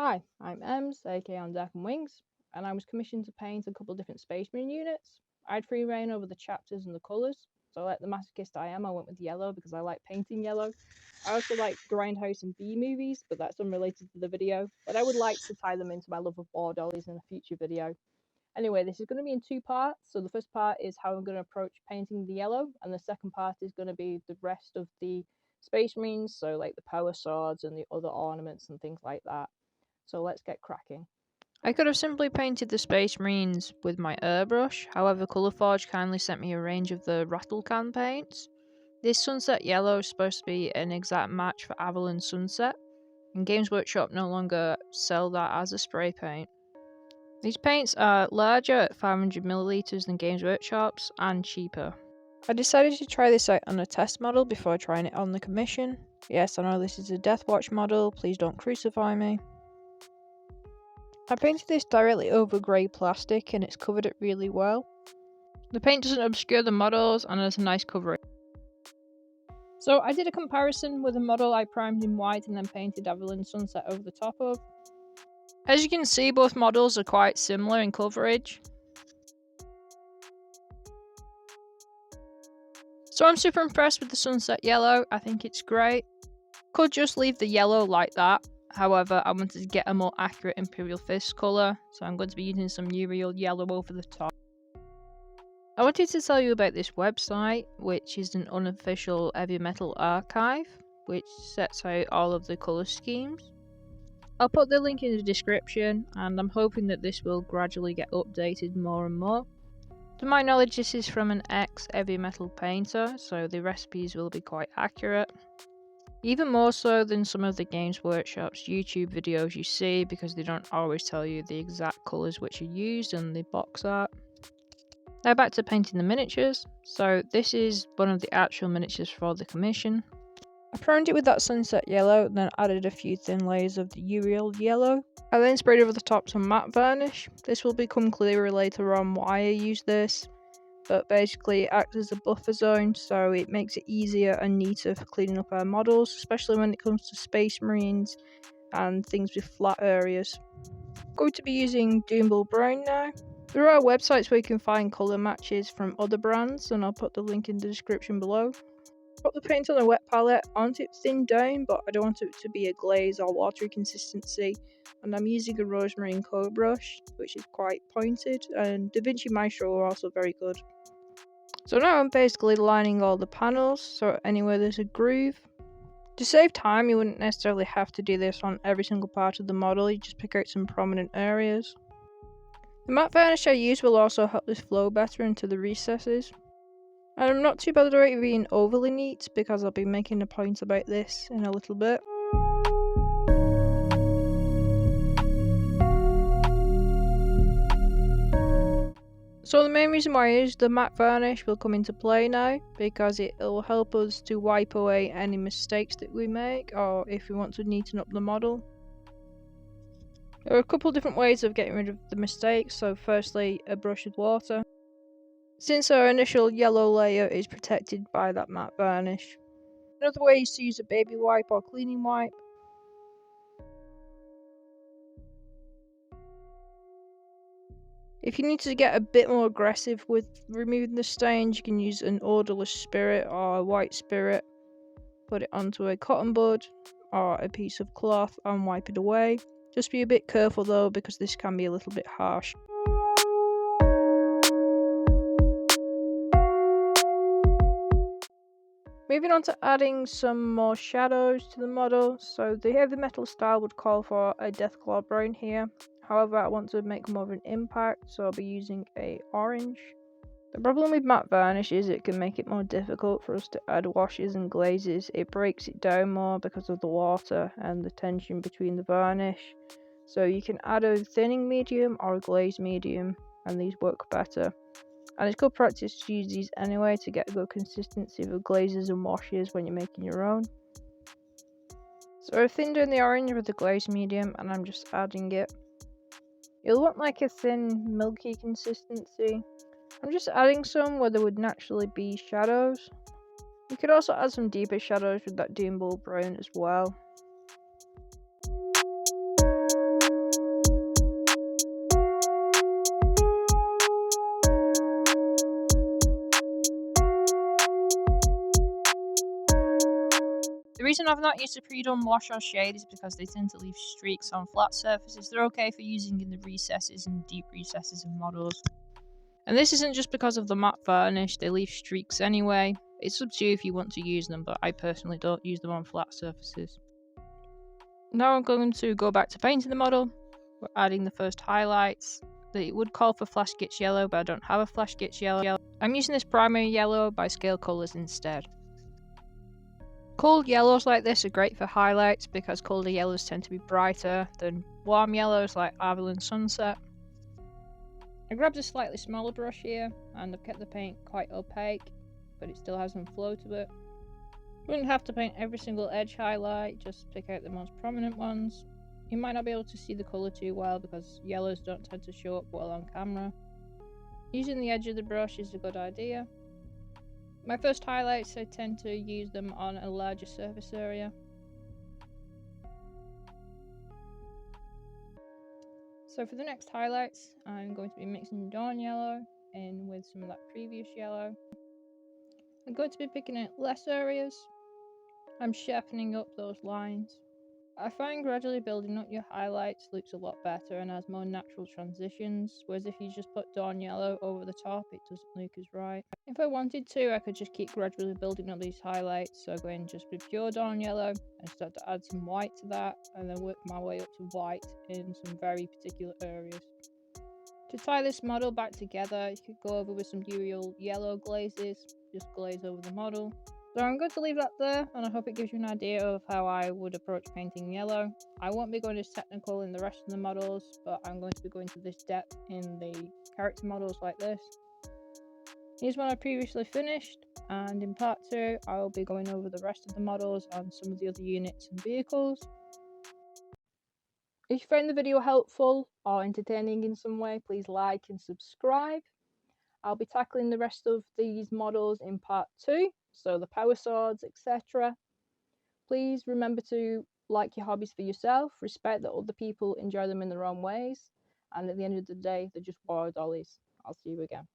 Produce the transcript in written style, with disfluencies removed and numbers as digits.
Hi, I'm Ems, aka on Deck and Wings, and I was commissioned to paint a couple of different Space Marine units. I had free reign over the chapters and the colours, so like the masochist I am, I went with yellow because I like painting yellow. I also like Grindhouse and B movies, but that's unrelated to the video. But I would like to tie them into my love of war dollies in a future video. Anyway, this is going to be in two parts. So the first part is how I'm going to approach painting the yellow, and the second part is going to be the rest of the Space Marines, so like the power swords and the other ornaments and things like that. So let's get cracking. I could have simply painted the Space Marines with my airbrush, however Colourforge kindly sent me a range of the rattle can paints. This Sunset Yellow is supposed to be an exact match for Avalon Sunset, and Games Workshop no longer sell that as a spray paint. These paints are larger at 500ml than Games Workshop's and cheaper. I decided to try this out on a test model before trying it on the commission. Yes, I know this is a Deathwatch model, please don't crucify me. I painted this directly over grey plastic and it's covered it really well. The paint doesn't obscure the models and has a nice coverage. So I did a comparison with a model I primed in white and then painted Avalon Sunset over the top of. As you can see, both models are quite similar in coverage. So I'm super impressed with the Sunset Yellow, I think it's great. Could just leave the yellow like that, however I wanted to get a more accurate Imperial Fist colour, so I'm going to be using some Imperial yellow over the top. I wanted to tell you about this website, which is an unofficial heavy metal archive, which sets out all of the colour schemes. I'll put the link in the description, and I'm hoping that this will gradually get updated more and more. To my knowledge, this is from an ex-heavy metal painter, so the recipes will be quite accurate. Even more so than some of the Games Workshop's YouTube videos you see, because they don't always tell you the exact colours which are used in the box art. Now back to painting the miniatures. So this is one of the actual miniatures for the commission. I primed it with that Sunset Yellow, then added a few thin layers of the Imperial Yellow. I then sprayed over the top some matte varnish. This will become clearer later on why I use this, but basically it acts as a buffer zone, so it makes it easier and neater for cleaning up our models, especially when it comes to Space Marines and things with flat areas. I'm going to be using Doombull Brown now. There are websites where you can find colour matches from other brands, and I'll put the link in the description below. Put the paint on a wet palette. I want it thinned down, but I don't want it to be a glaze or watery consistency. And I'm using a Rosemary Co brush, which is quite pointed, and Da Vinci Maestro are also very good. So now I'm basically lining all the panels, so anywhere there's a groove. To save time, you wouldn't necessarily have to do this on every single part of the model, you just pick out some prominent areas. The matte varnish I use will also help this flow better into the recesses. And I'm not too bothered about it being overly neat because I'll be making a point about this in a little bit. So the main reason why I use the matte varnish will come into play now, because it will help us to wipe away any mistakes that we make, or if we want to neaten up the model. There are a couple different ways of getting rid of the mistakes, so firstly a brush with water. Since our initial yellow layer is protected by that matte varnish. Another way is to use a baby wipe or cleaning wipe. If you need to get a bit more aggressive with removing the stains, you can use an odorless spirit or a white spirit. Put it onto a cotton bud or a piece of cloth and wipe it away. Just be a bit careful though, because this can be a little bit harsh. Moving on to adding some more shadows to the model. So the heavy metal style would call for a Deathclaw brown here. However, I want to make more of an impact, so I'll be using a orange. The problem with matte varnish is it can make it more difficult for us to add washes and glazes. It breaks it down more because of the water and the tension between the varnish. So you can add a thinning medium or a glaze medium, and these work better. And it's good practice to use these anyway to get a good consistency of glazes and washes when you're making your own. So I've thinned down the orange with the glaze medium and I'm just adding it. It'll want like a thin milky consistency. I'm just adding some where there would naturally be shadows. You could also add some deeper shadows with that Doombull brown as well. reason I've not used a pre-done wash or shade is because they tend to leave streaks on flat surfaces. They're okay for using in the recesses and deep recesses of models. And this isn't just because of the matte varnish, they leave streaks anyway. It's up to you if you want to use them, but I personally don't use them on flat surfaces. Now I'm going to go back to painting the model. We're adding the first highlights. It would call for Flash Gitch Yellow, but I don't have a Flash Gitch Yellow. I'm using this primary yellow by Scale Colours instead. Cold yellows like this are great for highlights because colder yellows tend to be brighter than warm yellows like Avalon Sunset. I grabbed a slightly smaller brush here and I've kept the paint quite opaque, but it still has some flow to it. You wouldn't have to paint every single edge highlight, just pick out the most prominent ones. You might not be able to see the colour too well because yellows don't tend to show up well on camera. Using the edge of the brush is a good idea. My first highlights, I tend to use them on a larger surface area. So for the next highlights, I'm going to be mixing Dawn Yellow in with some of that previous yellow. I'm going to be picking out less areas. I'm sharpening up those lines. I find gradually building up your highlights looks a lot better and has more natural transitions, whereas if you just put Dawn Yellow over the top, it doesn't look as right. If I wanted to, I could just keep gradually building up these highlights, so go in just with pure Dawn Yellow and start to add some white to that, and then work my way up to white in some very particular areas. To tie this model back together, you could go over with some Imperial yellow glazes, just glaze over the model. So I'm going to leave that there, and I hope it gives you an idea of how I would approach painting yellow. I won't be going as technical in the rest of the models, but I'm going to be going to this depth in the character models like this. Here's one I previously finished, and in part 2 I will be going over the rest of the models and some of the other units and vehicles. If you found the video helpful or entertaining in some way, please like and subscribe. I'll be tackling the rest of these models in part 2, so the power swords, etc. Please remember to like your hobbies for yourself, respect that other people enjoy them in their own ways, and at the end of the day, they're just war dollies. I'll see you again.